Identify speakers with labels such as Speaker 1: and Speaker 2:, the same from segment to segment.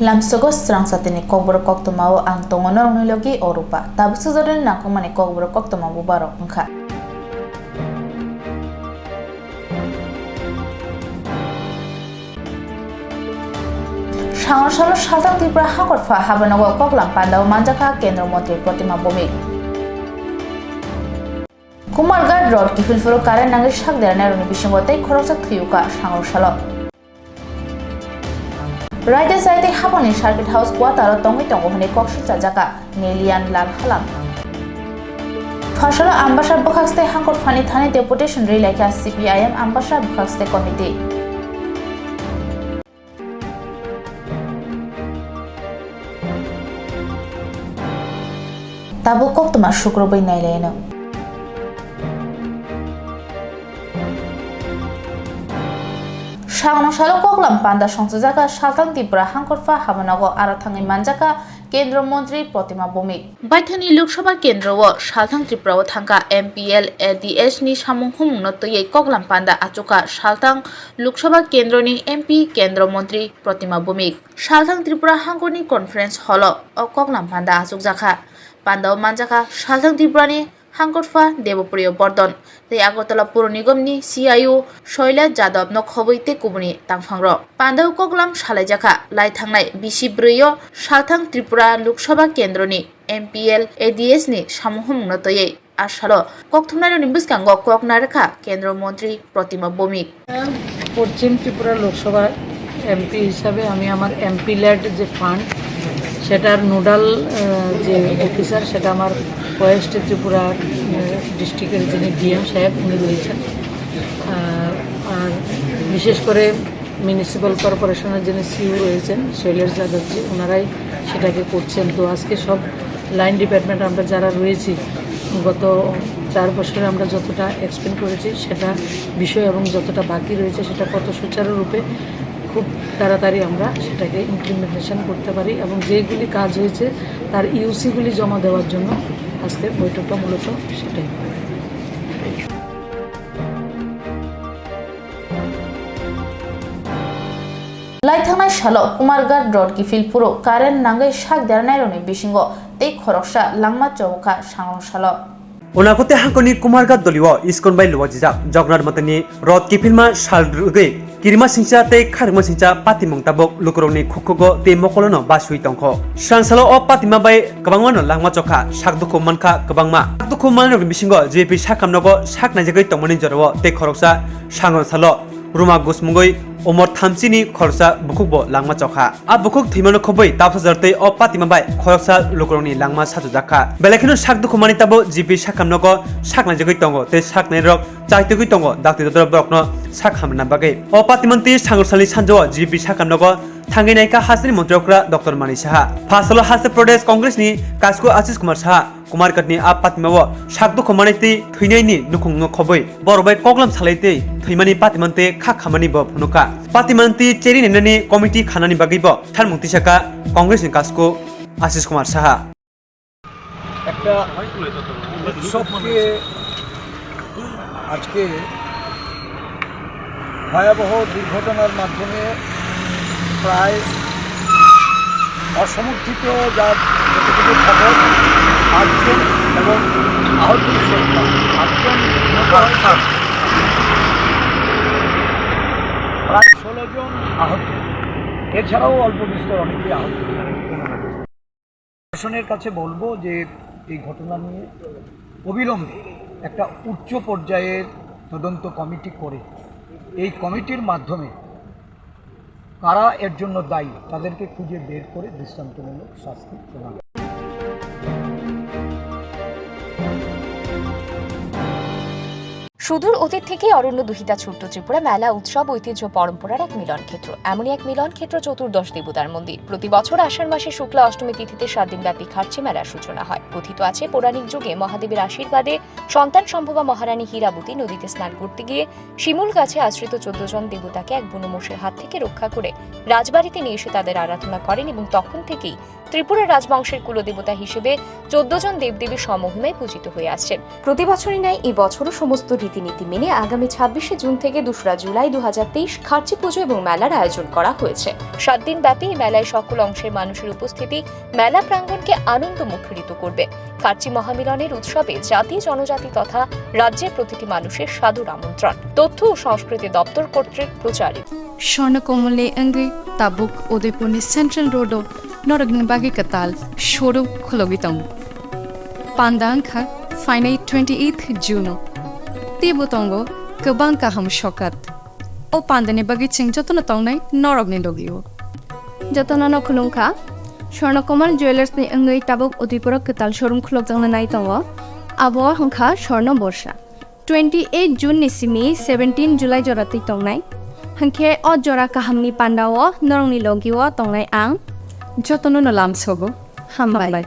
Speaker 1: Lamsogo Swrangchati ni Kokborok Koktwma o ang tongono rongnilogi orupa tabu sujodoni nakomani Kokborok Koktwma bubarok wngkha. Sangor saltang Tripura hakorfa habanogo koklam pandao manjaka Kendra Montri Koktwma bumi. Kumargad Road Kifilfuro karen nangi sakderane roni bisingotei khoroksa thuyuka sangor salo. Right side haboni Circuit House Quarter tongi tongo hone kokshita jaka Nelian Lal Halam. Fashala Ambassador Bukhaste Hankor Fani Thani Deputation Relaka CPIM Ambassador Bukhaste Committee. Tabu Koktwma Shukrobai Naileno. Shangno Shalo Koklam Panda Shonsujaka Shaltang Tripura Hankorfa Habanogo Arathangi Manjaka Kendra Montri Koktwma bumi. Baithani Lok Sabha Kendra o Shaltang Tripura o thangka MPL ADS ni samunghum notoye Koklam Panda achuka Shaltang Lok Sabha Kendra ni MP Kendra Montri Koktwma bumi. Shaltang Tripura Hangkorni Conference Hall o Koklam Panda achukjaka. Panda o manjaka Shaltang Tripura ni Hankorfa Devopriyo Bordon tei Agartala Puro Nigam ni CIO Soila Jadab no khoboite kubuni tangphangro Pandau Koklam salaijaka lai thangnai 24 Shaltang Tripura Lok Sabha Kendra ni MPL ADS ni samuhum notoye ashalo Koktwma ni buskango koknarekha Kendra Montri Koktwma bumi
Speaker 2: পশ্চিম Tripura Lok Sabha MP হিসাবে আমি আমার MP lead যে fund সেটার nodal যে officer সেটা আমার West Tripura ডিস্ট্রিক্টের যিনি ডিএম সাহেব উনি রয়েছেন আর বিশেষ করে মিউনিসিপ্যাল কর্পোরেশনের যিনি সিইও রয়েছেন শৈলেশ যাদবজি ওনারাই সেটাকে করছেন। তো আজকে সব লাইন ডিপার্টমেন্ট আমরা যারা রয়েছি গত 4 বছরে আমরা যতটা এক্সপেন্ড করেছি সেটা বিষয় এবং যতটা বাকি রয়েছে সেটা কত সুচারুরূপে খুব তাড়াতাড়ি আমরা সেটাকে ইমপ্লিমেন্টেশন করতে পারি এবং যেগুলি কাজ হয়েছে তার ইউসিগুলি জমা দেওয়ার জন্য আজকের বৈঠকটা মূলত সেটাই।
Speaker 1: Laithangna Shalo Kumargad Road Kifilpuro karen nangai sakderane roni bisingo tei khoroksa langma chowka sangor salo.
Speaker 3: Onakote Hankoni Kumargad Doliwo Iskon by Lwajija Jognar Matani Road Kifilma Shalruge Kirima Singcha te Kharima Singcha Patimong Tabok Lukroni Khukogo te Mokolono Basui Tongkho Shansalo o Patima by Kabangwano Langma Chokha Sakduko Manka Kabangma Sakduko Manro Bisingo JP Sakamnogo Saknajagai Tongmani Jorwo te Khoroksa Sangor Salo Ruma Gusmungoi Omor Thamchini Khorsa Bukukbo Langma Chokha a Bukuk Thimano Khoboi Tapsajarte o Patima by Khorsa Lukroni Langma Sajujaka Belakino Sakduko Mani Tabo JP Sakamnogo Saknajagai Tongo te Saknerok Chaitugui Tongo Dakti Dodor Brokno Sakhamna Bagai o Patimanti Sangorsali Sanjo JP Sakamnogo Thanginai ka Hasri Montrokra Dr. Mani Saha Fasalo Hase Pradesh Congress ni Kasko Ashish Kumar Saha Kumarkatni a Patimawo Sakduko Maniti Thuinaini Nukungno Khoboi Borbai Koklam Salaite Thuimani Patimante Khakhamani Bo Phunuka Patimanti Cheri Nenani Committee Khanani Bagibo Thalmukti Saka Congress ni Kasko Ashish Kumar Saha
Speaker 4: একটা উৎসবকে আজকে ভয়াবহ দুর্ঘটনার মাধ্যমে প্রায় অসমর্থিত যা যতটুকু খবর 8 জন এবং আহত 8 জন প্রায় 16 জন আহত এছাড়াও অল্প বিস্তর অনেকে আহত। প্রশাসনের কাছে বলবো যে এই ঘটনা নিয়ে অবিলম্বে একটা উচ্চ পর্যায়ের তদন্ত কমিটি করে এই কমিটির মাধ্যমে কারা এর জন্য দায়ী তাদেরকে খুঁজে বের করে দৃষ্টান্তমূলক শাস্তি প্রদান।
Speaker 5: সুদূর অতীত থেকে অরণ্য দুহিতা ছোট্ট ত্রিপুরা মেলা উৎসব ঐতিহ্য পরম্পরার এক মিলন ক্ষেত্র। এমনই এক মিলন ক্ষেত্র চতুর্দশ দেবতার মন্দির। প্রতি বছর আষাঢ় মাসে শুক্লা অষ্টমী তিথিতে 7 দিনব্যাপী খার্চি মেলার সূচনা হয়। কথিত আছে পৌরাণিক যুগে মহাদেবের আশীর্বাদে সন্তান সম্ভবা মহারানী হীরাবতী নদীতে স্নান করতে গিয়ে শিমুল গাছে আশ্রিত 14 জন দেবতাকে এক বুনোমোষের হাত থেকে রক্ষা করে রাজবাড়িতে নিয়ে এসে তাদের আরাধনা করেন এবং তখন থেকেই ত্রিপুরা রাজবংশের কুলদেবতা হিসেবে 14 জন দেবদেবীর সমহিমায় পূজিত হয়ে আসছেন। প্রতি বছরই ন্যায় এই বছরও সমস্ত রীতি রীতিনীতি মেনে আগামী 26শে জুন থেকে 2রা জুলাই 2023 খার্চি পুজো এবং মেলার আয়োজন করা হয়েছে। 7 দিন ব্যাপী এই মেলায় সকল অংশের মানুষের উপস্থিতি মেলা প্রাঙ্গণকে আনন্দ মুখরিত করবে। খার্চি মহামিলনের উৎসবে জাতি জনজাতি তথা রাজ্যের প্রতিটি মানুষের সাদর আমন্ত্রণ। তথ্য ও সংস্কৃতি দপ্তর কর্তৃক প্রচারিত।
Speaker 6: স্বর্ণকমলে অঙ্গে তাবুক উদয়পুরনি সেন্ট্রাল রোড নরগনি বাগি কাতাল শোরুম খুলগিতম পান্দাংখা ফাইনাই 28 জুন তিবুতঙ্গ গোबां কাহাম সকাত ও পান্দানি বাগি চিং যতন তংনাই নরগনি লগিও
Speaker 7: যতন খুলুংখা স্বর্ণকমল জুয়েলার্স ni অঙ্গই তাবুক উদয়পুরক কাতাল শোরুম খুলগতং নাই তং আবহাওয়া হংখা স্বর্ণ বর্ষা 28 জুন নিসিমি 17 জুলাই জরাতি তংনাই hangke o jora kahamni pandao norongni logiwo tongnai ang
Speaker 6: যতন নলাম সগো
Speaker 7: hambai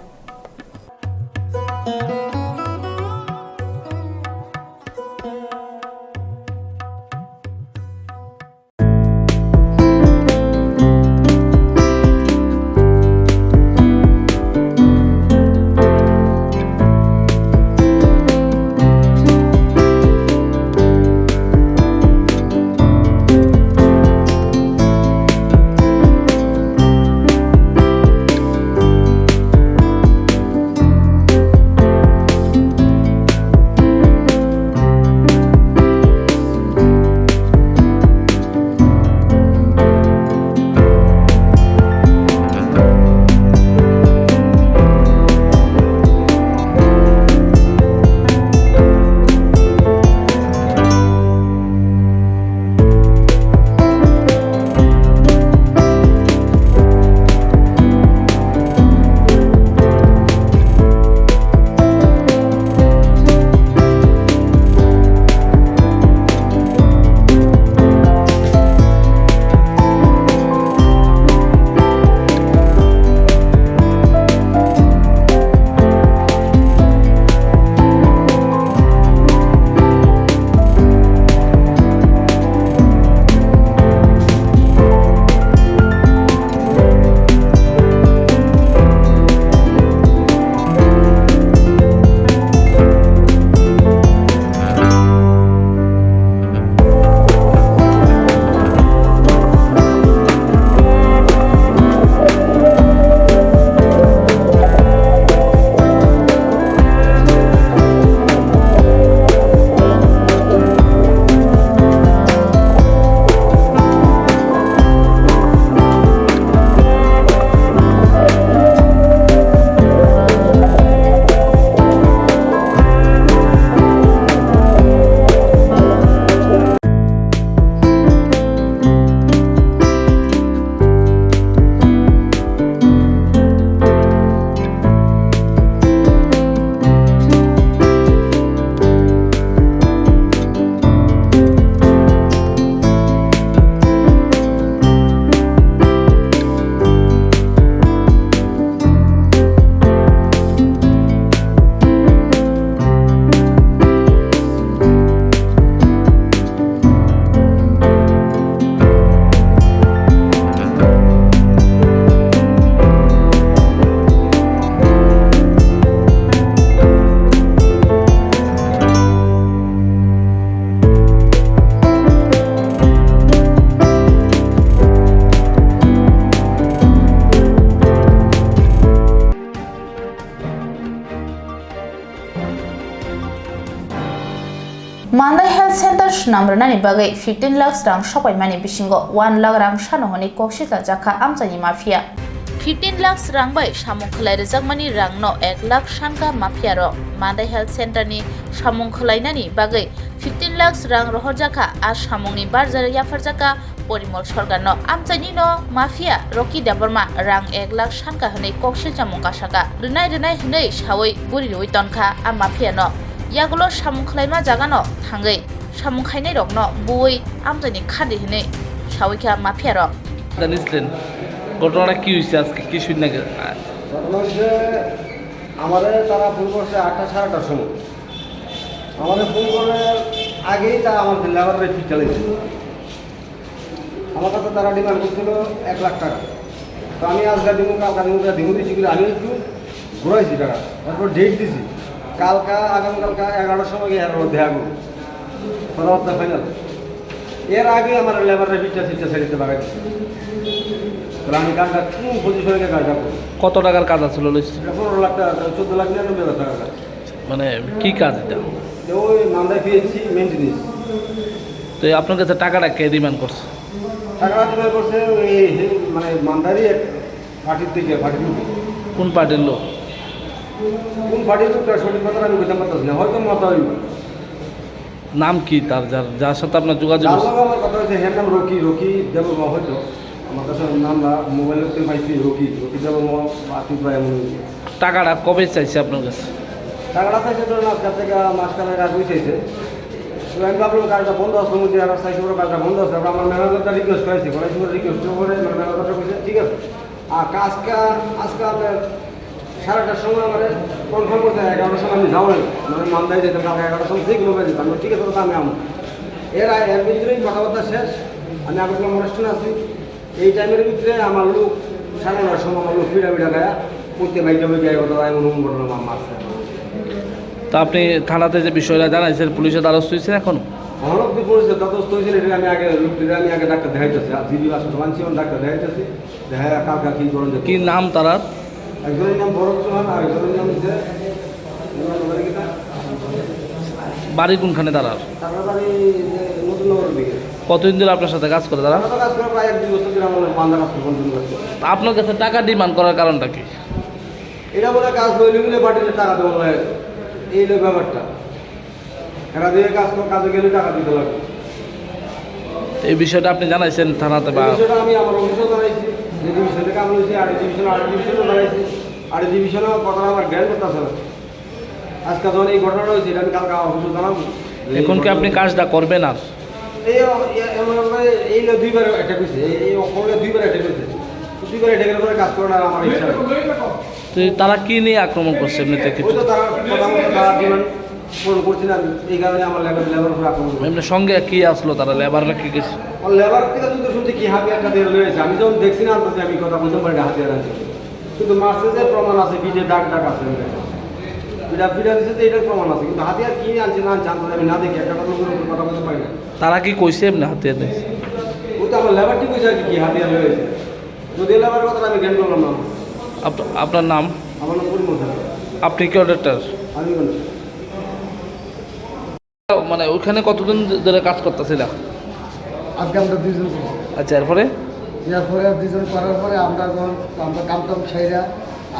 Speaker 1: Mandai Health Center namrani bagai 15 lakhs rang sopai mani bisingo 1 lakh rang sanohoni koksita jaka amchani mafia 15 lakhs rang bai samung khlai rejakmani rang no 1 lakh shanka mafia ro Mandai Health Center ni samung khlainani bagai 15 lakhs rang rohor jaka a samungni barjar yafar jaka Porimol Sorgar no amchani no mafia Rocky Dabarma rang 1 lakh shanka hone koksita mung kasaka renai hinai sawai buri roi tonka a mafia no yagulo samung khlaima jaga no thangai samung khainai rok no boi amtani khadi hine sawika mafia rok
Speaker 8: জানিসলেন ঘটনাটা কি হইছে আজকে কি শুন না
Speaker 9: ঘটনা হচ্ছে আমাদের তারা ফোন করছে 8টা 8:30টার সময় আমাদের ফোন করার আগেই তারা আমাদের লেবারের ফি চালিয়েছে আমার কাছে তারা ডিমান্ড করছিল 1 লাখ টাকা তো আমি আজকে কালকা দিমু দিয়েছি আমি একটু ঘুরাইছি টাকা তারপর ডেট দিছি কালকা আগামীকালকা 11টার সময় গিয়ে দেখা করবো কথাবার্তা ফাইনাল। এর আগে আমার লেবারের পিঠটা সিটটা সাইডে লাগাই দিচ্ছে। তাহলে আমি কাজটা কোন পজিশনে কাজটা করবো?
Speaker 8: কত টাকার কাজ আসলো লইছে?
Speaker 9: 15 লাখ টাকা, 14 লাখ 99,000 টাকা কাজ।
Speaker 8: মানে কি কাজ এটা?
Speaker 9: ওই মান্দায় পেয়েছি মেনটেন্স।
Speaker 8: তো আপনার কাছে টাকাটা কে ডিমান্ড করছে?
Speaker 9: টাকাটা তোমার করছে ওই মানে মান্দারই এক পার্টির থেকে পার্টির লোক।
Speaker 8: কোন পার্টির লোক?
Speaker 9: কোন পার্টির লোকটা সঠিক কথা আমি বুঝতে পারতেছি না, হয়তো মত হইব।
Speaker 8: নাম কি তার, যার সাথে আপনার যোগাযোগ
Speaker 9: যার
Speaker 8: হয়েছে?
Speaker 9: লগে আমার কথা হয়েছে হ্যাঁ নাম রকি দেবমা, হয়তো আমার কাছে নাম মোবাইলের থেকে পাইছি রকি দেবমা আতিক ভাই এমন।
Speaker 8: টাকাটা কবে চাইছে আপনার কাছে?
Speaker 9: টাকাটা চাইছে ধরুন আজকাল থেকে মাঝখানের আগে চাইছে। তো আমি ভাবলাম কাজটা বন্ধ আসলো, মধ্যে আর চাইছে ওরা কাজটা বন্ধ আসলো। আমার ম্যানেজারটা রিকোয়েস্ট করেছি, রিকোয়েস্ট করে মানে ম্যানেজারটা বলছে ঠিক আছে। আর কাজটা আজকে আপনার 11:30টার সময় আমার কনফার্ম করতে 11টার সময় আমি যাবো, মানে মালদায় যেতাম কালকে 11টার সময় যেগুলো যেতাম, ঠিক আছে তো আমি আমার এর ভিতরেই কথাবার্তা শেষ। আমি আগে অনুষ্ঠানে আছি, এই টাইমের ভিতরে আমার লোক 9:30টার সময় আমার লোক পিড়া গায়া পড়তে বাইকটা বই গায়ে কথা এমন ঘটনা মারছে।
Speaker 8: তা আপনি থানাতে যে বিষয়টা জানাইছেন, পুলিশের দ্বারস্থ হয়েছেন এখন?
Speaker 9: অনেক দিন পরিস্থিতি তদস্ত হয়েছিল, এটা আমি আগে ডাক্তার দেখাইতেছি, আর দিদি আসলে মানছি ডাক্তার দেখাইতেছি, দেখা কালকা কী করেন।
Speaker 8: কি নাম তারার?
Speaker 9: একজনের নাম বড় চৌহান, আর একজনের নাম হচ্ছে
Speaker 8: বাড়ি কোনখানে তারার?
Speaker 9: তারপরে বাড়ি নতুন নগরের দিকে।
Speaker 8: কতদিন ধরে আপনার সাথে কাজ করে তারা?
Speaker 9: আমরা তো কাজ করে প্রায় 1-2 বছর ধরে আমার বান্ধা কাজ করে কন্টিনিউ করছে।
Speaker 8: আপনার কাছে টাকা ডিমান্ড করার কারণটা কি?
Speaker 9: এটা বলে কাজ বইলে গেলে পার্টিতে টাকা দেবো বলে, এই হলো ব্যাপারটা। টাকা দিয়ে কাজে গেলে টাকা দিতে লাগবে।
Speaker 8: এই বিষয়টা আপনি জানাইছেন থানাতে? বা
Speaker 9: এই বিষয়টা আমি আমার অফিসেও জানাইছি, যে ডিভিশন থেকে আমি বলছি আর ডিভিশনও জানাইছি, আর ডিভিশনও কথা আমার জ্ঞান করতেছে না। আজকে যখন এই ঘটনাটা হয়েছে এটা আমি কালকে আমার অফিসে জানাবো।
Speaker 8: এখন কি আপনি কাজটা করবেন আর?
Speaker 9: এই 2বার অ্যাটাক হয়েছে, এই অপরাধে 2বার অ্যাটাক হয়েছে। 2বার অ্যাটাকের পরে কাজ করার আমার ইচ্ছা নেই।
Speaker 8: তো তারা কি নিয়ে আক্রমণ করছে এমনিতে কিছু?
Speaker 9: ওই তো তারা প্রধানত তারা ডিমান্ড পূরণ করছে না, এই কারণে আমার লেবার উপরে আক্রমণ করছে।
Speaker 8: এমনি সঙ্গে কি আসলো তারা, লেবাররা কি কিছু?
Speaker 9: লেবার থেকে কিন্তু শুনছি কি হাতিয়ার টাতিয়ার রয়েছে, আমি যখন দেখছি না আনতে আমি কথা বলতে পারি না হাতিয়ার আছে, কিন্তু মারছে যে প্রমাণ আছে, পিঠে দাগ আছে, পিঠা দিচ্ছে যে এটার প্রমাণ আছে, কিন্তু হাতিয়ার কি আনছে না জানতে আমি না দেখি একটা কথা বলতে পারি না।
Speaker 8: তারা কি কইছে এমনি হাতিয়ার দেখছে?
Speaker 9: ওই তো আমার লেবারটি কইছে আর কি হাতিয়ার রয়েছে, যদি লেবারের কথা আমি জ্ঞান করলাম না।
Speaker 8: আপনার নাম?
Speaker 9: আমার নাম পরিমল।
Speaker 8: আপনি কি অডিটর?
Speaker 9: আমি
Speaker 8: মানে ওইখানে কতদিন ধরে কাজ করতেছিলাম?
Speaker 10: আজকে আমরা 2জন।
Speaker 8: আচ্ছা, এরপরে
Speaker 10: 2জন করার পরে আমরা কামটাম সাইরা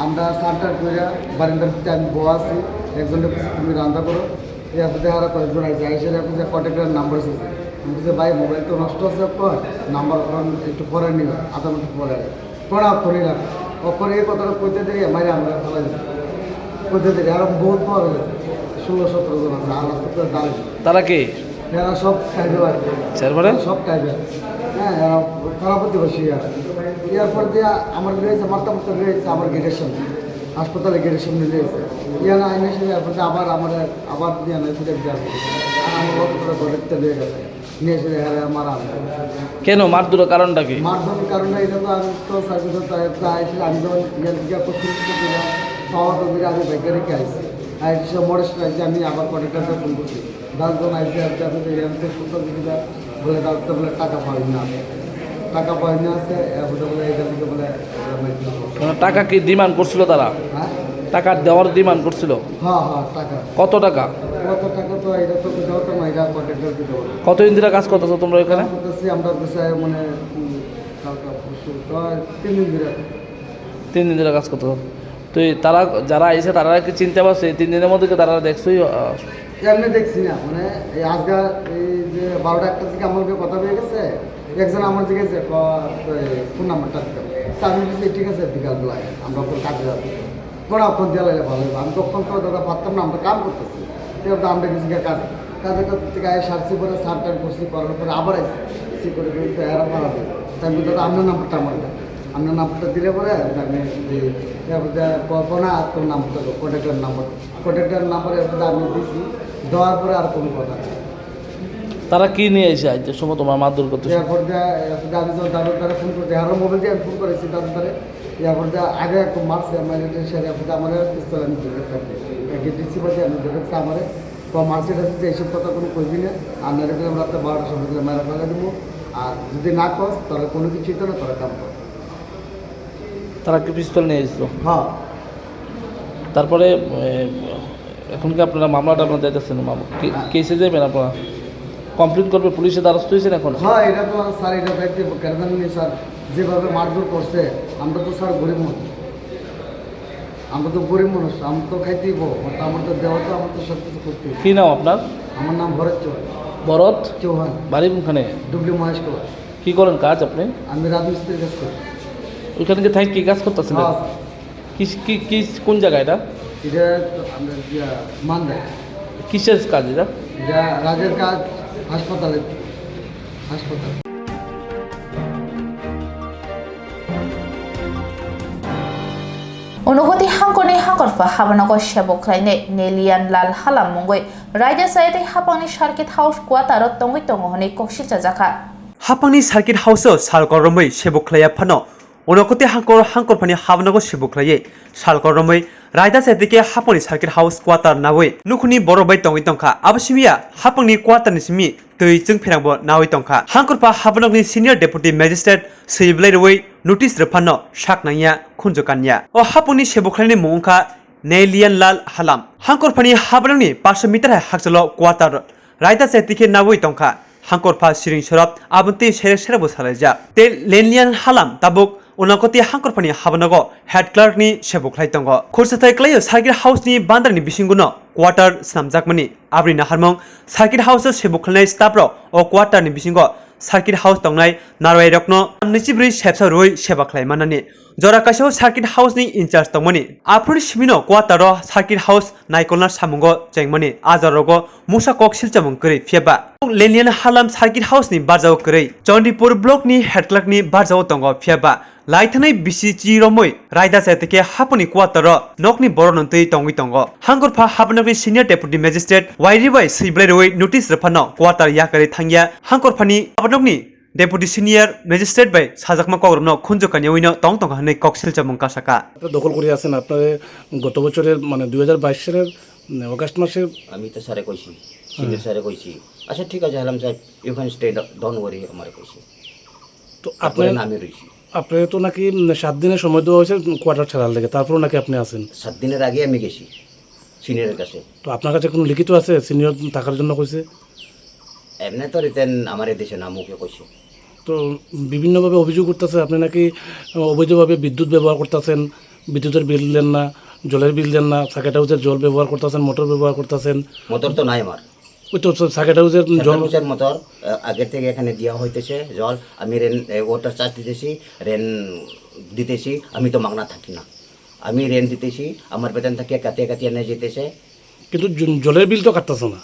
Speaker 10: আমরা সান্টার করে বারিন্দার ভিতরে আমি বয়া আছি, একজনের তুমি রান্না করো। এরপরে আরো কয়েকজন আছে, আইসে যে কন্ট্যাক্টের নাম্বার আছে, আমি যে ভাই মোবাইল তো নষ্ট আছে, নাম্বার একটু পরে নিব, আধা মিনিট পরে পড়া করি না ওপরে এই কথাটা কইতে দেরি মারি আমরা ফেলা যাচ্ছে, কইতে দেরি আরো বহুত পর হয়ে যাচ্ছে। 16-17 জন আছে, আর রাস্তা দাঁড়িয়ে।
Speaker 8: তারা কি?
Speaker 10: এরা সব টাইপের আর কি,
Speaker 8: এরপরে
Speaker 10: সব টাইপের। হ্যাঁ, এরা পাড়া প্রতিবেশী। এরপর দিয়ে আমার রয়েছে মাত্রা রয়েছে আমার গেটের সামনে, হাসপাতালে গেটের সামনে রয়েছে। ইয়ানা আইনের সাথে এরপর আবার দিয়ে না ফিরে দেওয়া আমার লোকটা ঘরেরটা রয়ে গেছে, নিয়ে এসে মারা।
Speaker 8: কেন মারধরের কারণটা কি?
Speaker 10: মারধরের কারণে এটা তো আমি তো সার্ভিসে আইসি, আমি যখন ইয়ার করছি পাওয়া তো আমি বাইকে রেখে আইসি, আইসি মরেশ আইসি, আমি আবার কন্ট্রাক্টারকে ফোন করছি, 10জন আইসি আসছে, আপনি সুন্দর দিদিরা বলে ডাক্তার বলে টাকা পাই না আছে, বলে এখান থেকে বলে
Speaker 8: টাকা কি ডিমান্ড করছিল তারা?
Speaker 10: হ্যাঁ,
Speaker 8: টাকা দেওয়ার ডিমান্ড করছিল?
Speaker 10: হ্যাঁ টাকা।
Speaker 8: কত টাকা?
Speaker 10: তো এটা তো দেওয়া তো না, এটা কন্ট্রাক্টরকে দেবো।
Speaker 8: কতদিন ধরে কাজ করতেছো তোমরা এখানে?
Speaker 10: করতেছি আমরা মানে কালকা পরশু তো 3 দিন ধরে।
Speaker 8: 3 দিন ধরে কাজ করতেছো? তো তারা যারা আইসে তারা কি চিনতে পারছে? 3 দিনের মধ্যে কি তারা দেখছোই?
Speaker 10: এমনি দেখছি না, মানে এই আজকে এই যে 12টা 1টার দিকে আমাকে কথা হয়ে গেছে, একজন আমার দিকে যে ফোন নাম্বারটা দিতে, আমি বলছি ঠিক আছে বিকালবেলায় আমরা তো কাজে যাবো, পড়া ফোন দেওয়া লাগলে ভালো হবে। আমি তখন তো দাদা পারতাম না, আমরা কাম করতেছি, আমরা গেছি কাজে করতে থেকে সারছি পরে সার টাইম করছি, করার পরে আবার আসছি করে এরা ভাড়া দেয়। তাই দাদা আপনার নাম্বারটা আমার দেয়, আপনার নাম্বারটা দিলে পরে আমি কল্পনা আর তোর নাম্বারটা কন্ট্যাক্টার নাম্বারে আমি দিচ্ছি, দেওয়ার পরে আর কোনো কথা নেই।
Speaker 8: তারা কি নিয়ে এসে আজ সময় তোমার মারধর করতে?
Speaker 10: এরপর আমি যখন দাদা ফোন করছি, আরও মোবাইল দিয়ে আমি ফোন করেছি দাদারে, এরপর আগে একটু মারছে আমার সেরে আমার পিস্তল আমি ধরে থাকি, দিচ্ছি বলছি আমি ধরেছি আমার মার্সিডিস যে এইসব কথা কোনো কইবি না, আর না রেখে আমরা রাত্রে 12টার সময় দিলে মেরা ফেলে দেবো, আর যদি না কর তাহলে কোনো কিছুই তো না, তোরা কাম কর।
Speaker 8: তারা কি পিস্তল নিয়ে এসেছিল?
Speaker 10: হ্যাঁ,
Speaker 8: তারপরে এখন কি আপনারা মামলাটা আপনারা দিতেছেন? কেসে যাবেন আপনারা? কমপ্লেন করবে, পুলিশের দ্বারস্থ হয়েছেন এখন?
Speaker 10: হ্যাঁ, এটা তো স্যার এটা ব্যক্তি কেন স্যার যেভাবে মারধর করছে, আমরা তো স্যার গরিব মানুষ, আমরা তো গরিব মানুষ, আমরা তো খাইতেই আমার তো দেওয়া, তো আমার তো সব কিছু করতে।
Speaker 8: কী নাম আপনার?
Speaker 10: আমার নাম ভরত চৌহান।
Speaker 8: ভরত
Speaker 10: চৌহান,
Speaker 8: বাড়ি কোনখানে?
Speaker 10: ডুবলি মহেশকর।
Speaker 8: কী করেন কাজ আপনি?
Speaker 10: আমি রাজমিস্ত্রির কাজ করি।
Speaker 8: ওইখানে যে থাকি কী কাজ করতেছেন?
Speaker 10: হ্যাঁ,
Speaker 8: কি কোন জায়গা এটা?
Speaker 10: এটা আমরা মানদায়।
Speaker 8: কিসের কাজ এটা?
Speaker 10: এটা রাজের কাজ, হাসপাতালে। হাসপাতাল
Speaker 1: অনুভূতি হাঙ্কনি হাঙ্করফা হাবানগর সেবক্রাইনে নেলিয়ান লাল হালাম মঙ্গই রাইজা সাইতে হাপাংনি সার্কিট হাউস কোয়াতারত তঙ্গই তঙ্গহনি কক্সিলচা জাখা
Speaker 3: হাপাংনি সার্কিট হাউসও সালকরमै সেবख्लाया फानो उनकते हांकरफानि हाबनांगौ सेबख्लायै सालकरमै रायदा साइदिके हापांनि सार्किट हाउस क्वार्टार नावै नुखुनि बरबाय तंगै तंखा आबसिमिया हापांनि क्वार्टारनि सिमि दैजों फेरांबो नावै तंखा हांकरफा हाबनांगनि सिनियर डेपुटी मेजिस्ट्रेट सैब्लायरवै नोटिस रफानो शाकनाया खुनजकानिया अ हापांनि सेबख्लायनि मुंखा नेलियन लाल हालाम हांकरफानि हाबनांगनि 500 मिटार हाकजलो क्वार्टार रायदा साइदिके नावै तंखा हांकरफा सिरिं सरब आबन्ति सेरे सेरेबो सालायजा ते लेनलियान हालाम ताबुक उनाकति हांकरफानि हाबनांगौ हेड क्लार्कनि सेबख्लाय दङ खुरसाथाय क्लायो सार्किट हाउसनि बान्दारनि बिसिंगुनो क्वार्टार स्नामजाकमानि आब्रिना हारमं सार्किट हाउस सेबख्लायनाय स्टाफरो अ क्वार्टारनि बिसिंगो सार्किट हाउस दंनाय नारवाय रत्न 24 सेबसा रोय सेबाख्लाय मानानि जराकासेव सार्किट हाउसनि इनचार्ज दंमनि आफुनि सिमिनो क्वार्टारो सार्किट हाउस नायकलना सामुंगो जेंगमनि आजारगो मुसा कक सिलचामुं करै फियाबा लेनियन हालाम सार्किट हाउसनि बारजाव करै चंडीपुर ब्लकनि हेड क्लार्कनि बारजाव दंगो फियाबा लाइथानै बिसिचि रमै रायदा जायतेके हापनि क्वार्टार नकनि बरनन्तै तंगै तंगो हांगरफा हापननि सिनियर डेपुटी मेजिस्ट्रेट वाइरिबाय सैब्लायरवै नोटिस रफानो क्वार्टार याकरै थांगिया हांगरफानि हापननि डेपुटी सिनियर मेजिस्ट्रेट बाय साजाकमा कग्रमनो खुनजकानियैनो तंग तंग हनै कक्सिलचा मुंकासाका
Speaker 11: দখল করে আছেন আপনারা গত বছরের মানে 2022 সালের অগাস্ট মাসে।
Speaker 12: আমি তো স্যারে কইছি, সিনিয়র স্যারে কইছি, আচ্ছা ঠিক আছে হালাম সাহেব you can stay don't worry আমারে কইছি।
Speaker 11: তো আপনার
Speaker 12: নামে রইছি।
Speaker 11: আপনার তো নাকি 7 দিনের সময় দেওয়া হয়েছে কোয়ার্টার ছাড়ার লেগে, তারপরও নাকি আপনি আছেন।
Speaker 12: 7 দিনের আগে আমি গেছি সিনিয়রের কাছে।
Speaker 11: তো আপনার কাছে কোনো লিখিত আছে সিনিয়র থাকার জন্য কইছে?
Speaker 12: এমনি তো রিতেন আমার দেশে নামুকে কইছে।
Speaker 11: তো বিভিন্নভাবে অভিযোগ করতেছে আপনি নাকি অবৈধভাবে বিদ্যুৎ ব্যবহার করতেছেন, বিদ্যুতের বিল দেন না, জলের বিল দেন না, সার্কিট হাউসের জল ব্যবহার করতেছেন, মোটর ব্যবহার করতেছেন।
Speaker 12: মোটর তো নাই আমার।
Speaker 11: ওই তো সার্কিট হাউসের জল
Speaker 12: মোটর আগে থেকে এখানে দেওয়া হইতেছে জল, আমি রেন ওয়াটার চার্জ দিতেছি, রেন দিতেছি, আমি তো মাগনা থাকি না, আমি রেন দিতেছি, আমার বেতন থেকে কাটিয়ে কাটিয়ে নিয়ে যেতেছে।
Speaker 11: কিন্তু জলের বিল তো কাটতেছে না।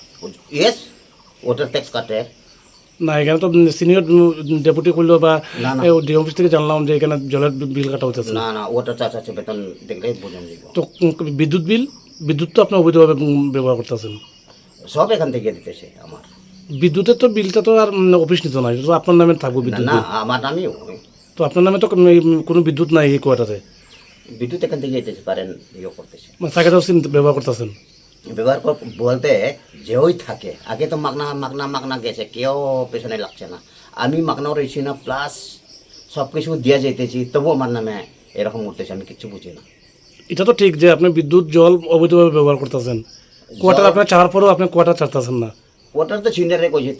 Speaker 12: ইয়েস, ওয়াটার ট্যাক্স কাটে
Speaker 11: না। এখানে তো সিনিয়র ডেপুটি করলো বা ডি অফিস থেকে জানলাম যে এখানে জলের বিল কাটা হচ্ছে।
Speaker 12: না না, ওয়াটার চার্জ আছে, বেতন দেখলে বোঝান যাব।
Speaker 11: তো বিদ্যুৎ তো আপনি অবৈধভাবে ব্যবহার করতেছেন।
Speaker 12: সব এখান থেকে দিতেছে আমার।
Speaker 11: বিদ্যুতের তো বিলটা তো আর অফিস নিত না, তো আপনার নামে থাকবো বিদ্যুৎ।
Speaker 12: না আমার নামেও
Speaker 11: তো আপনার নামে তো কোনো বিদ্যুৎ নাই এই কোয়ার্টারে।
Speaker 12: বিদ্যুৎ এখান থেকে যেতে পারেন ইয়ে করতেছে,
Speaker 11: সার্কিট হাউস ব্যবহার করতেছেন।
Speaker 12: ব্যবহার বলতে যেই থাকে, আগে তো মাগনা মাগনা মাগনা গেছে, কেউ পেছনে লাগছে না, আমি মাগনাও রয়েছি না, প্লাস সব কিছু দিয়ে যেতেছি, তবু আমার নামে এরকম উঠতেছে, আমি কিছু বুঝি না।
Speaker 11: এটা তো ঠিক যে আপনি বিদ্যুৎ জল অবৈধভাবে ব্যবহার করতেছেন, কোয়ার্টার আপনার ছাড়ার পরেও আপনি কোয়ার্টার ছাড়তেছেন না।
Speaker 12: ওটার তো সিনিয়রে কইছে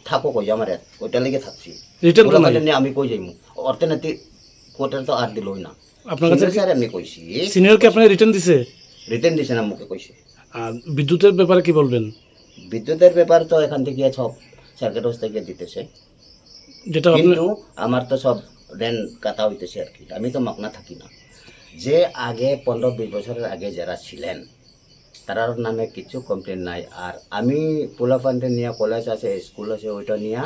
Speaker 12: থাকো, কই আমার ওইটা লেগে থাকছি,
Speaker 11: রিটার্ন তো নাই।
Speaker 12: আমি কই যাইমু অর্থনীতি কোয়ার্টার তো আর দিলই না।
Speaker 11: আপনার কাছে
Speaker 12: স্যার আমি কইছি
Speaker 11: সিনিয়রকে আপনার রিটার্ন দিছে
Speaker 12: না, মুখে কইছে।
Speaker 11: আর বিদ্যুতের ব্যাপারে কি বলবেন?
Speaker 12: বিদ্যুতের ব্যাপার তো এখান থেকে সব সার্কিট হাউস থেকে দিতেছে,
Speaker 11: যেটা
Speaker 12: কিন্তু আমার তো সব রেন কাটা হইতেছে আর কি, আমি তো মাগনা থাকি না। যে আগে 15-20 বছরের আগে যারা ছিলেন তারার নামে কিছু কমপ্লেন নাই, আর আমি পোলাফান্ডে নিয়ে কলেজ আছে, স্কুল আছে, ওইটা নিয়ে।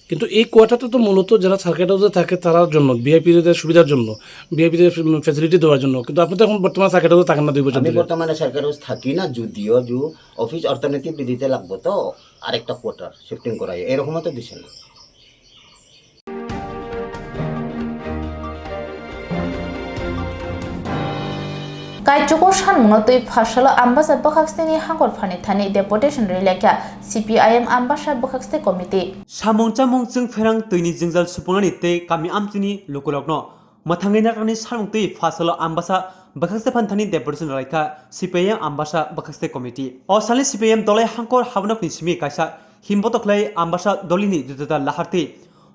Speaker 11: কিন্তু এই কোয়ার্টারটা তো মূলত যারা সার্কিট হাউসে থাকে তার জন্য, ভিআইপিদের সুবিধার জন্য, ভিআইপিদের ফ্যাসিলিটি দেওয়ার জন্য। কিন্তু আপনি তো এখন বর্তমানে সার্কিট হাউসে থাকেন না 2 বছর।
Speaker 12: আমি বর্তমানে সার্কিট হাউস থাকি না, যদিও অফিস অর্থনীতি দিতে লাগবো, তো আরেকটা কোয়ার্টার শিফটিং করাই, এরকমও তো দিছে না।
Speaker 1: Kaichuko Shanmunotui Pashalo Ambassador Bokhakstini Hangor Fanitani Deputation Releka CPIM Ambassador Bokhakste Committee.
Speaker 3: Samong chamong jeng ferang tuini jengjal supungani te kami amchini lokolokno mathangni nakani samong tui Pashalo Ambassador Bokhakste Fanthani Deputation Releka CPIM Ambassador Bokhakste Committee. O sali CPIM dolai hangkor habnok ni simi kaisa himbotoklai Ambassador dolini jujuta laharti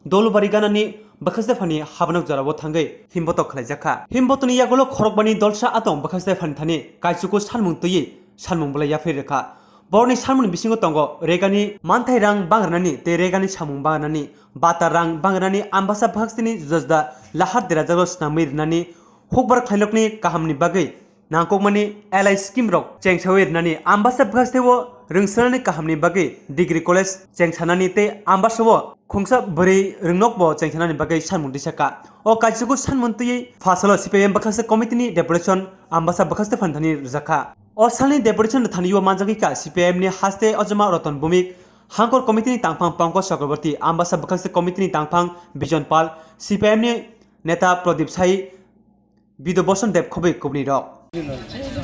Speaker 3: Dolubari ganani Bokhakste Fani habnok jarabo thangai himbotok khlaijaka himbotoni yagolo khorokbani dolsa atong Bokhakste Fani thani kaichuko sanmung tuyi sanmung bala yafe rekha borni sanmung bisingo tongo regani manthai rang bangrani te regani samung bangrani bata rang bangrani Ambassador Bokhakste ni jujda lahar derajago snamir nani hokbar khlailokni kahamni bagai nangkokmani LI scheme rok chengsawer nani Ambassador Bokhakste wo rungsanani kahamni bagai degree college chengsanani te Ambassador wo Khongsa bari ringnok bo chengsanani bagai sanmung disaka o kaichuko sanmuntui Pashalo CPIM Bokhakste committee ni deputation Ambassador Bokhakste Fanthani rjaka o salni deputation thaniyo manjagika CPIM ni haste ojama roton bumik hangkor committee ni tangphang Pankaj Chakraborty Ambassador Bokhakste committee ni tangphang Bijon Pal CPIM ni neta Pradip Sai Bido Boson Dev Khobai kubni rok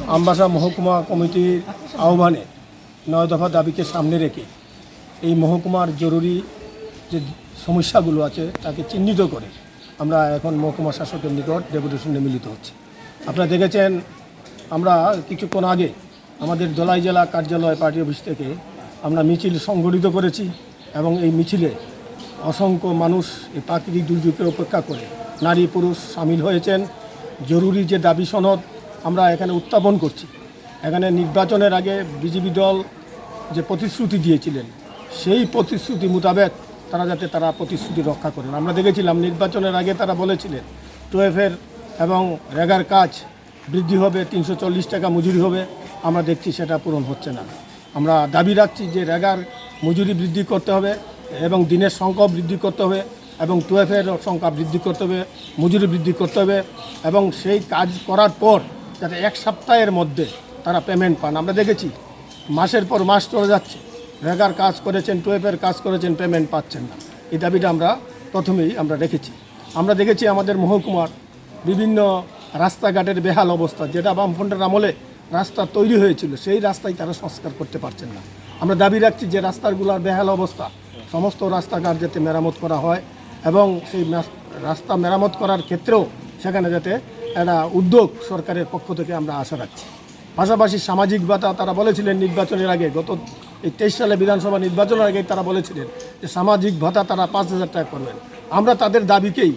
Speaker 13: Ambassador মহকুমা কমিটির আহ্বানে 9 দফা দাবিকে সামনে রেখে এই মহকুমার জরুরি যে সমস্যাগুলো আছে তাকে চিহ্নিত করে আমরা এখন মহকুমা শাসকের নিকট ডেপুটেশনে মিলিত হচ্ছি আপনারা দেখেছেন আমরা কিছুক্ষণ আগে আমাদের দলাই জেলা কার্যালয় পার্টি অফিস থেকে আমরা মিছিল সংগঠিত করেছি এবং এই মিছিলে অসংখ্য মানুষ এই প্রাকৃতিক দুর্যোগকে উপেক্ষা করে নারী পুরুষ শামিল হয়েছেন জরুরি যে দাবি সনদ আমরা এখানে উত্থাপন করছি এখানে নির্বাচনের আগে বিজেপি দল যে প্রতিশ্রুতি দিয়েছিলেন সেই প্রতিশ্রুতি মোতাবেক তারা যাতে তারা প্রতিশ্রুতি রক্ষা করেন আমরা দেখেছিলাম নির্বাচনের আগে তারা বলেছিলেন 12 এবং রেগার কাজ বৃদ্ধি হবে 340 টাকা মজুরি হবে আমরা দেখছি সেটা পূরণ হচ্ছে না আমরা দাবি রাখছি যে রেগার মজুরি বৃদ্ধি করতে হবে এবং দিনের সংখ্যা বৃদ্ধি করতে হবে এবং 12 সংখ্যা বৃদ্ধি করতে হবে মজুরি বৃদ্ধি করতে হবে এবং সেই কাজ করার পর যাতে এক সপ্তাহের মধ্যে তারা পেমেন্ট পান আমরা দেখেছি মাসের পর মাস চলে যাচ্ছে রেগার কাজ করেছেন 12 কাজ করেছেন পেমেন্ট পাচ্ছেন না এই দাবিটা আমরা প্রথমেই আমরা রেখেছি আমরা দেখেছি আমাদের মহকুমার বিভিন্ন রাস্তাঘাটের বেহাল অবস্থা যেটা বামফ্রন্টের আমলে রাস্তা তৈরি হয়েছিল সেই রাস্তায় তারা সংস্কার করতে পারছেন না আমরা দাবি রাখছি যে রাস্তাগুলোর বেহাল অবস্থা সমস্ত রাস্তাঘাট যাতে মেরামত করা হয় এবং সেই রাস্তা মেরামত করার ক্ষেত্রেও সেখানে যাতে একটা উদ্যোগ সরকারের পক্ষ থেকে আমরা আশা রাখছি পাশাপাশি সামাজিক ভাতা তারা বলেছিলেন নির্বাচনের আগে গত 23 সালে বিধানসভা নির্বাচনের আগে তারা বলেছিলেন যে সামাজিক ভাতা তারা 5,000 টাকা করবেন আমরা তাদের দাবিকেই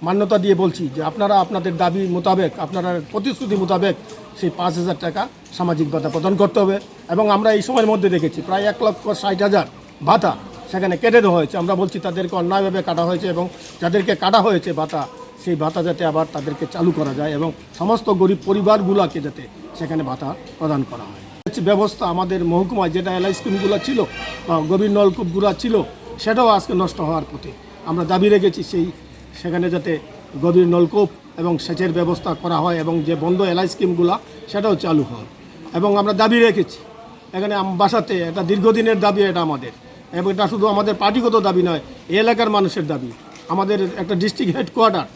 Speaker 13: মান্যতা দিয়ে বলছি যে আপনারা আপনাদের দাবি মোতাবেক আপনারা প্রতিশ্রুতি মোতাবেক সেই 5,000 টাকা সামাজিক ভাতা প্রদান করতে হবে এবং আমরা এই সময়ের মধ্যে দেখেছি প্রায় 1,60,000 ভাতা সেখানে কেটে দেওয়া হয়েছে আমরা বলছি তাদেরকে অন্যায়ভাবে কাটা হয়েছে এবং যাদেরকে কাটা হয়েছে ভাতা সেই ভাতা যাতে আবার তাদেরকে চালু করা যায় এবং সমস্ত গরিব পরিবারগুলোকে যাতে সেখানে ভাতা প্রদান করা হয় ব্যবস্থা আমাদের মহকুমায় যেটা এলআই স্কিমগুলো ছিল বা গভীর নলকূপগুলো ছিল সেটাও আজকে নষ্ট হওয়ার পথে আমরা দাবি রেখেছি সেখানে যাতে গভীর নলকূপ এবং সেচের ব্যবস্থা করা হয় এবং যে বন্ধ এলআই স্কিমগুলো সেটাও চালু হয় এবং আমরা দাবি রেখেছি এখানে বাসাতে এটা দীর্ঘদিনের দাবি এটা আমাদের এবং এটা শুধু আমাদের পার্টিগত দাবি নয় এই এলাকার মানুষের দাবি আমাদের একটা ডিস্ট্রিক্ট হেডকোয়ার্টার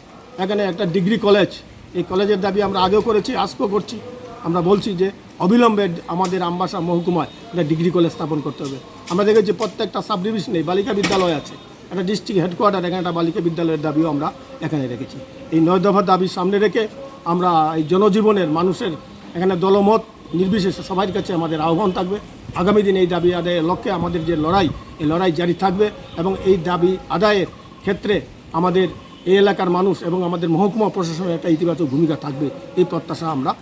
Speaker 13: এখানে একটা ডিগ্রি কলেজ এই কলেজের দাবি আমরা আগেও করেছি আজকেও করছি আমরা বলছি যে অবিলম্বে আমাদের আমবাসা মহকুমায় একটা ডিগ্রি কলেজ স্থাপন করতে হবে আমরা দেখেছি প্রত্যেকটা সাব ডিভিশনে বালিকা বিদ্যালয় আছে একটা ডিস্ট্রিক্ট হেডকোয়ার্টার এখানে একটা বালিকা বিদ্যালয়ের দাবিও আমরা এখানে রেখেছি এই 9 দফা দাবি সামনে রেখে আমরা এই জনজীবনের মানুষের এখানে দলমত নির্বিশেষে সবার কাছে আমাদের আহ্বান থাকবে আগামী দিনে এই দাবি আদায়ের লক্ষ্যে আমাদের যে লড়াই এই লড়াই জারি থাকবে এবং এই দাবি আদায়ের ক্ষেত্রে আমাদের এই এলাকার মানুষ এবং আমাদের মহকুমা প্রশাসনের একটা ইতিবাচক ভূমিকা থাকবে এই প্রত্যাশা আমরা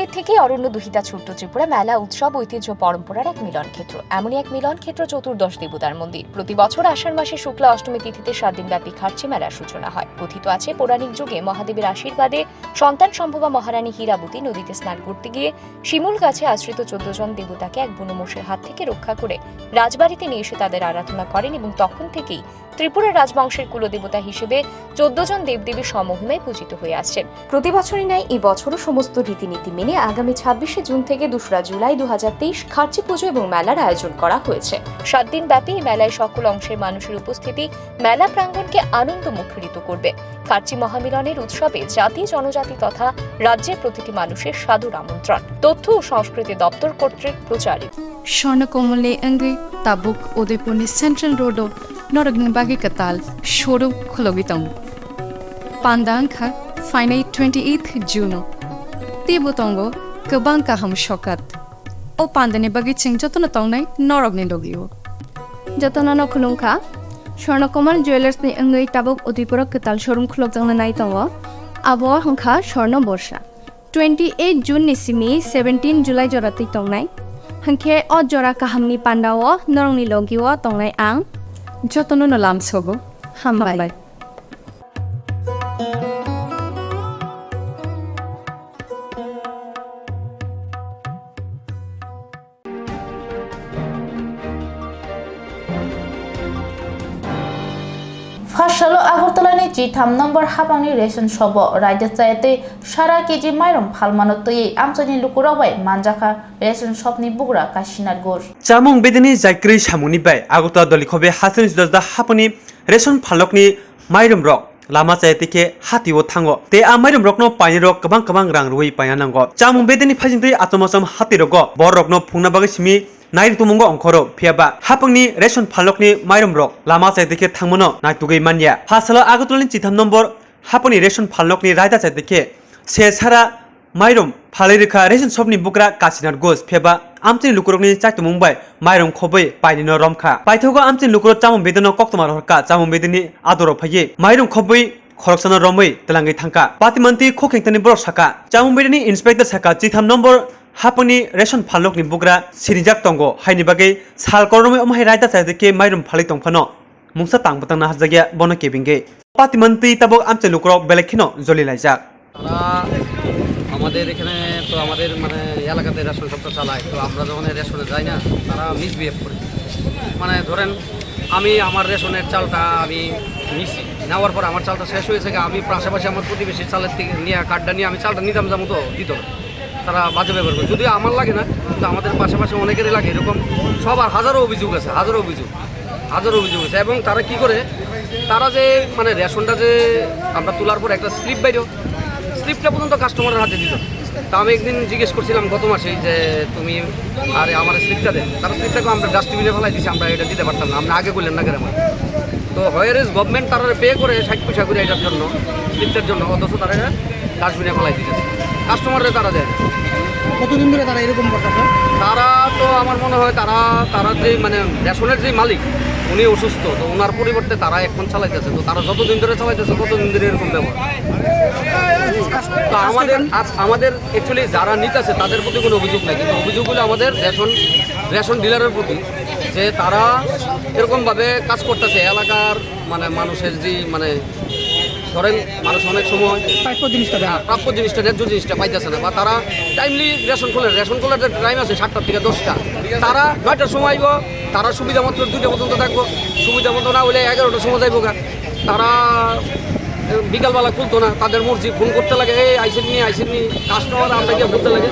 Speaker 5: অতীত থেকেই অরণ্য দুহিতা ছোট্ট ত্রিপুরা মেলা উৎসব ঐতিহ্য পরম্পরার এক মিলন ক্ষেত্র। এমনই এক মিলন ক্ষেত্র চতুর্দশ দেবতার মন্দির। প্রতি বছর আষাঢ় মাসে শুক্লা অষ্টমী তিথিতে 7 দিনব্যাপী খার্চি মেলার সূচনা হয়। কথিত আছে পৌরাণিক যুগে মহাদেবের আশীর্বাদে সন্তান সম্ভবা মহারানী হীরাবতী নদীতে স্নান করতে গিয়ে শিমুল গাছে আশ্রিত 14 জন দেবতাকে এক বুনোমোষের হাত থেকে রক্ষা করে রাজবাড়িতে নিয়ে এসে তাদের আরাধনা করেন এবং তখন থেকেই ত্রিপুরা রাজবংশের কুলদেবতা হিসেবে 14 জন দেবদেবীর সমহিমায় পূজিত হয়ে আসছেন। প্রতি বছরই ন্যায় এই বছরও সমস্ত রীতিনীতি মেনে আগামী 26শে জুন থেকে 2রা জুলাই 2023 খার্চি পুজো এবং মেলার আয়োজন করা হয়েছে। 7 দিন ব্যাপী এই মেলায় সকল অংশের মানুষের উপস্থিতি মেলা প্রাঙ্গণকে আনন্দ মুখরিত করবে। খার্চি মহামিলনের উৎসবে জাতি জনজাতি তথা রাজ্যের প্রতিটি মানুষের সাদর আমন্ত্রণ। তথ্য ও সংস্কৃতি দপ্তর কর্তৃক প্রচারিত।
Speaker 6: স্বর্ণকমলে অঙ্গে তাবুক উদয়পুরনি সেন্ট্রাল রোডো নরগং বাগি কাতাল showroom খলগিতং পান্দাংখা ফাইনাই 28 June Tibutongo Kabang Kaham Shokat O Pandani Bagi Ching Jotona Tongnai Norogni Dogio
Speaker 7: Jotona no Kulunka Shornokomal Jewelers ni Angai Tabok Udipura Katal Showroom Club Tang Naitawa Abo Hanka Shorno Borsha 28 June Nisimi 17 July Jorati Tongnai Hanke O Jora Kahamni Pandawa Norongni Logiwa Tongnai Ang
Speaker 6: Jotono no Lam Sogo Hambai
Speaker 1: Fashalo Agurtalani G3 number Habani ration shop Raja Sayate Shara Kiji Myron Palmanotoi Amsoni Lukuraway Manjaka ration shop ni Bugra Kashinat Gosh
Speaker 3: Chamung Bedini Zakri Shamuni Bay Aguta Dolikobe Hasan does the Hapani ration Palokni Myron Rock Lama Sayatike Hatiwo Tango Te are Myron Rock no Pine Rock Kabang Rang Rui Payanango Chamung Bedini Pajinti Atomasam Hatirogo Borok no Punabagishmi Nair Tumungo Onkoro, Piaba, Hapani, Ration Palokni, Myron Rock, Lama Sedike Tamono, Naitugi Mania, Hasala Agutolin Chitam number, Hapani Ration Palokni, Rida Sedike, says Hara, Myron, Palirica, Ration Sobni Bukra, Kasinar Ghost, Piaba, Amtin Lukuroni, Chak Mumbai, Myron Kobe, Paino Romka, Paitoga Amtin Lukuro Tamum Bedino Koktwma Horka, Tamum Bedini, Adoro Paye, Myron Kobe, Korosana Romwe, Telangi Tanka, Patimanti, Cooking Brosaka, Tamum Bedini, Inspector Saka, Chitam number, Hapani ration Palok ni Bugra, Sirijak Tongo, Hainibage, Sal Korome Omai Rida Sadeke, Myron Palitong Pano, Mungsa Tang Patana Hazagia, Bona Kebinge, Patimanti Tabo Amte Lukro, Belekino, Zoli Lajak.
Speaker 9: আমাদের এখানে তো আমাদের মানে এলাকাতে ration সবটা চালায় তো আমরা যখন রেশনে যাই না তারা মিসবিহেভ করে মানে ধরেন আমি আমার রেশনের চালটা আমি নিছি নেওয়ার পর আমার চালটা শেষ হয়েছে আমি পাশাপাশি আমার প্রতিবেশীর চালের থেকে নিয়ে কার্ডটা নিয়ে আমি চালটা নিতাম যাবো তো দিত না তারা বাজে ব্যবহার করে যদিও আমার লাগে না কিন্তু আমাদের পাশাপাশি অনেকেরই লাগে এরকম সবার হাজারো অভিযোগ আছে হাজারো অভিযোগ আছে এবং তারা কি করে তারা যে মানে রেশনটা যে আমরা তোলার পর একটা স্লিপ বাইর স্লিপটা পর্যন্ত কাস্টমারের হাতে দিত তা আমি একদিন জিজ্ঞেস করছিলাম গত মাসেই যে তুমি আরে আমার স্লিপটা দেন তারা স্লিপটাকে আমরা ডাস্টবিনে ফেলাই দিচ্ছি আমরা এটা দিতে পারতাম না আপনি আগে বললেন না কেন তো হোয়ার ইজ গভর্নমেন্ট তারা পে করে 60 পয়সা করে এটার জন্য স্লিপটার জন্য অথচ তারা এটা ডাস্টবিনে ফেলাই দিতেছে কাস্টমাররা তারা দেয়
Speaker 10: কতদিন ধরে তারা এরকম করতেছে
Speaker 9: তারা তো আমার মনে হয় তারা যে মানে রেশনের যে মালিক উনি অসুস্থ তো ওনার পরিবর্তে তারা এখন চালাইতেছে তো তারা যতদিন ধরে চালাইতেছে ততদিন ধরে এরকম ব্যবহার তো আমাদের অ্যাকচুয়ালি যারা নিতেছে তাদের প্রতি কোনো অভিযোগ নেই কিন্তু অভিযোগ হলো আমাদের রেশন ডিলারের প্রতি যে তারা এরকমভাবে কাজ করতেছে এলাকার মানে মানুষের যে মানে ধরেন মানুষ অনেক সময় প্রাপ্য জিনিসটা ন্যায্য জিনিসটা পাইতেছে না বা তারা টাইমলি রেশন খোলার যে টাইম আছে 7টা থেকে 10টা তারা 9টার সময় আইব তারা সুবিধা মতো 2টা পর্যন্ত থাকবো সুবিধা মতো না হলে 11টার সময় যাইব তারা বিকালবেলা খুলতো না তাদের মর্জি ফোন করতে লাগে এই আইসেন নি কাস্টমার আমরা গিয়ে বলতে লাগে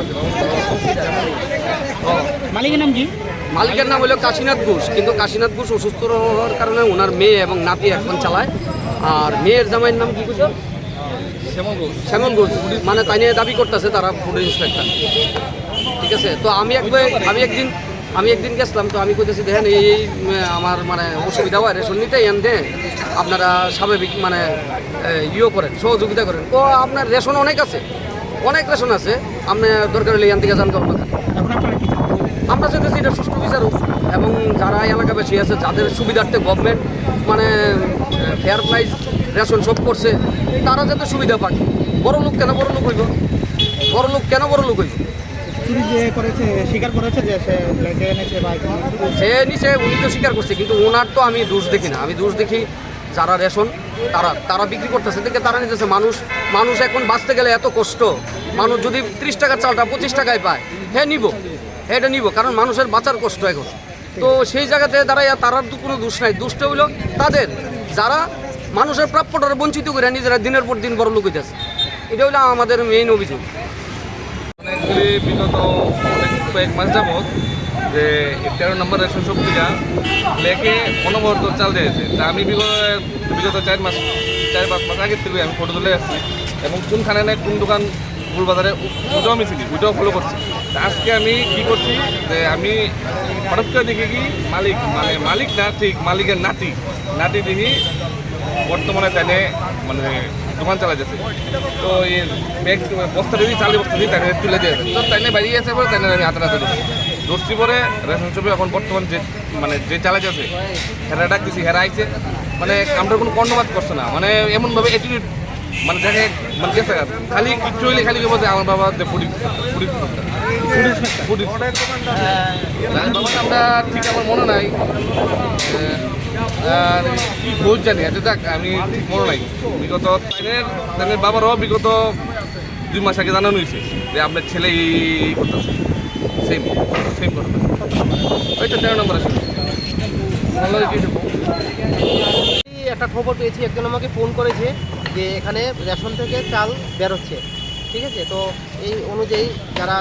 Speaker 9: মালিকের নাম হলো কাশীনাথ ঘোষ কিন্তু কাশীনাথ ঘোষ অসুস্থ হওয়ার কারণে ওনার মেয়ে এবং নাতি এখন চালায় আর মেয়ের জামাইয়ের নাম কি কিছু শ্যামল ঘোষ মানে তাই নিয়ে দাবি করতেছে তারা ফুড ইন্সপেক্টর ঠিক আছে তো আমি একদিন গেছিলাম তো আমি কইতেছি দেখেন এই আমার মানে অসুবিধা হয় রেশন নিতে এনে আপনারা স্বাভাবিক মানে করেন সহযোগিতা করেন তো আপনার রেশন অনেক রেশন আছে আপনি দরকার হলে এখান থেকে জানতে পারবেন আমরা চাইতেছি এটা সুষ্ঠু বিচারক এবং যারা এলাকাবাসী আছে যাদের সুবিধার্থে গভর্নমেন্ট মানে ফেয়ার প্রাইস রেশন সব করছে তারা যাতে সুবিধা পায় বড় লোক কেন বড় লোক হইব বড় লোক কেন বড় লোক হইব?
Speaker 10: চুরি যে করেছে স্বীকার করেছে যে সে ব্যাংকে এনেছে বা
Speaker 9: সে নিচে উনি তো স্বীকার করছে, কিন্তু ওনার তো আমি দোষ দেখি না। আমি দোষ দেখি যারা রেশন তারা বিক্রি করতেছে, দেখে তারা নিতেছে। মানুষ এখন বাঁচতে গেলে এত কষ্ট। মানুষ যদি 30 টাকার চালটা 25 টাকায় পায়, হ্যাঁ নিব, এটা নিব, কারণ মানুষের বাঁচার কষ্ট এখন। তো সেই জায়গাতে দাঁড়ায় তারার তো কোনো দোষ নাই। দোষটা হইল তাদের, যারা মানুষের প্রাপ্যটা বঞ্চিত করে নিজেরা দিনের পর দিন বড় লোক হইতেছে। এটা হলো আমাদের মেইন অভিযোগ।
Speaker 8: বিগত কয়েক মাস যাবৎ যে 13 নম্বর রেশন শপ থেকে লেখে অনবরত চাল দিয়েছে। তা আমি বিগত 4-5 মাস আগের থেকে আমি ফটো তুলে আসছি, এবং কোনখানে নেই কোন দোকান ফুল বাজারে ওটাও আমি চিনি, ওইটাও ফলো করছি। তা আজকে আমি কী করছি যে আমি হঠাৎ করে দেখি কি মালিক না, ঠিক মালিকের নাতি দেখি বর্তমানে তাইনে দোকান চালা যাচ্ছে। তো এই ব্যাগ বস্তা দিই, চালি বস্তা দিই, তাইনে তুলে দিয়েছে। তো তাইনে বাড়িয়ে আছে পরে তাইনে আমি হাতে ধরছি পরে রেশন শপে এখন বর্তমান যে চালা যাচ্ছে হেরা ডাক দিছি, হেরা আইছে, আমরা কোনো কর্ণপাত করছে না। এমনভাবে অ্যাটিটিউড দেখে গেছে, খালি কিচ্ছু হইলে খালি বলছে আমার বাবা আমরা ঠিক আমার মনে নাই, আর কি খোঁজ জানি আছে, যাক আমি ঠিক মনে নাই। বিগত তাদের বাবারও বিগত 2 মাস আগে জানানো হয়েছে যে আপনার ছেলে এই করতেছে, সেম ঘটনা। ওইটা 13 নম্বর আসলে
Speaker 10: একটা খবর পেয়েছি, একজন আমাকে ফোন করেছে যে এখানে রেশন থেকে চাল বেরোচ্ছে, ঠিক আছে। তো এই অনুযায়ী যারা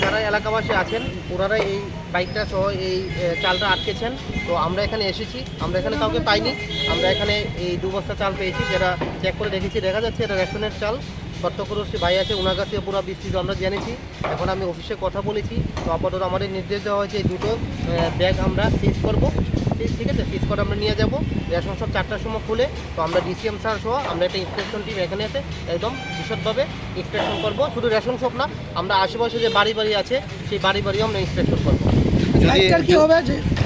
Speaker 10: যারা এলাকাবাসী আছেন ওনারা এই বাইকটা সহ এই চালটা আটকেছেন। তো আমরা এখানে এসেছি, আমরা এখানে কাউকে পাইনি, আমরা এখানে এই 2 বস্তা চাল পেয়েছি, যেটা চেক করে দেখেছি, দেখা যাচ্ছে এটা রেশনের চাল। প্রত্যক্ষদর্শী ভাই আছে, ওনার কাছে পুরো বিস্তৃত আমরা জেনেছি। এখন আমি অফিসে কথা বলেছি, তো আপাতত আমাদের নির্দেশ দেওয়া হয়েছে এই 2টো ব্যাগ আমরা সিজ করবো, ঠিক আছে। সিজ করে আমরা নিয়ে যাব, রেশন সব 4টার সময় খুলে। তো আমরা ডিসিএম স্যার সহ আমরা একটা ইন্সপেকশন টিম এখানে আছে, একদম বিশদভাবে ইন্সপেকশন করবো। শুধু রেশন শপ না, আমরা আশেপাশে যে বাড়ি আছে সেই বাড়িও আমরা ইন্সপেকশন করবো।
Speaker 13: বাইকটার কি হবে,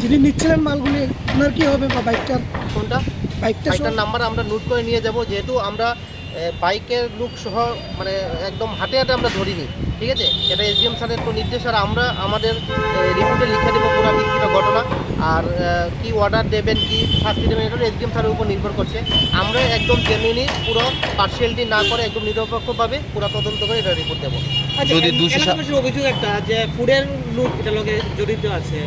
Speaker 13: যিনি নিচ্ছিলেন মালগুলি ওনার কি হবে, বা বাইকটার
Speaker 10: কোনটা বাইকটার নাম্বার আমরা নোট করে নিয়ে যাব, যেহেতু আমরা বাইকের লুক সহ একদম হাতে আমরা ধরিনি, ঠিক আছে। এটা এসডিএম স্যারের তো নির্দেশ, আর আমরা আমাদের রিপোর্টে লিখে দেবো পুরো বিস্তৃত ঘটনা। আর কি অর্ডার দেবেন, কি শাস্তি দেবেন, এটা এসডিএম স্যারের উপর নির্ভর করছে। আমরা একদম জেনুইনি পুরো পার্সিয়ালিটি না করে একদম নিরপেক্ষভাবে পুরো তদন্ত করে এটা রিপোর্ট দেবো।
Speaker 14: যদি অভিযোগ একটা যে ফুডের লুক এটা লগে জড়িত আছে,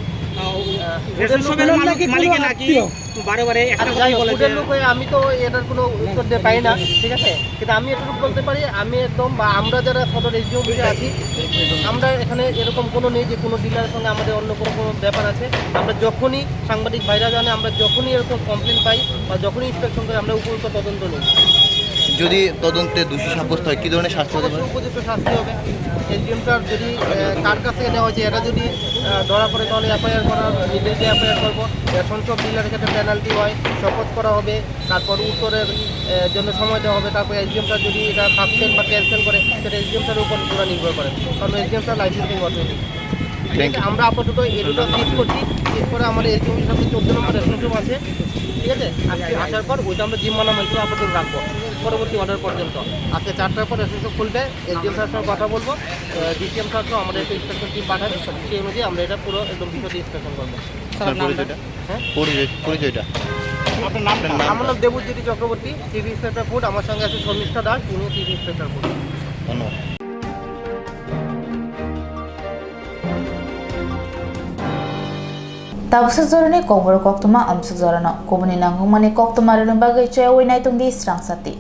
Speaker 10: আমি তো এটার কোনো উত্তর দিয়ে পাই না, ঠিক আছে। কিন্তু আমি এটুকু বলতে পারি, আমি একদম বা আমরা যারা সদর এসডিও অফিসে আছি, আমরা এখানে এরকম কোনো নেই যে কোনো ডিলারের সঙ্গে আমাদের অন্য কোনো ব্যাপার আছে। আমরা যখনই সাংবাদিক ভাইরা জানে, আমরা যখনই এরকম কমপ্লেন পাই বা যখনই ইন্সপেকশন করি, আমরা উপযুক্ত তদন্ত নিই।
Speaker 14: যদি তদন্তে দোষী সাব্যস্ত হয় কি ধরনের শাস্তি হতে পারে?
Speaker 10: উপযুক্ত শাস্তি হবে। এসডিএম স্যার যদি কার কাছ থেকে নেওয়া হয়েছে এটা যদি ধরা পড়ে, তাহলে এফআইআর করার নির্দেশে এফআইআর করবো। রেশন সব ডিলারের ক্ষেত্রে পেনাল্টি হয়, শপথ করা হবে, তারপর উত্তরের জন্য সময় দেওয়া হবে। তারপর এসডিএম স্যার যদি এটা সাসপেন্ড বা ক্যান্সেল করে, সেটা এসডিএম স্যারের উপর পুরো নির্ভর করে, কারণ এসডিএম স্যার লাইসেন্সিং অথরিটি। আমরা আপাতত এগুলো সিজ করছি, সিজ করে আমাদের এসডিএম সাথে 14 নম্বর রেশন শপ আছে, ঠিক আছে। আজকে আসার পর ওইটা আমরা জিম্মানামা হিসেবে আপাতত রাখবো পরবর্তী অর্ডার পর্যন্ত। আজকে 4টার পর রেশন শপ খুলবে, এসডিএম স্যার সঙ্গে কথা বলবো, ডিসিএম স্যার সহ আমাদের একটা ইন্সপেকশন টিম পাঠাবে, সেই অনুযায়ী আমরা এটা পুরো একদম বিষয়টি ইন্সপেকশন করবো। আমার নাম Debjyoti Chakraborty, chief inspector food. আমার সঙ্গে আছে শর্মিষ্ঠা দাস, উনিও চিফ ইন্সপেক্টর ফুড।
Speaker 14: ধন্যবাদ।
Speaker 1: Tabsa zorane Kokborok Koktwma amsa zorano Kobuni nangmani Koktwma rene bagai chaya winai tungdi Swrangchati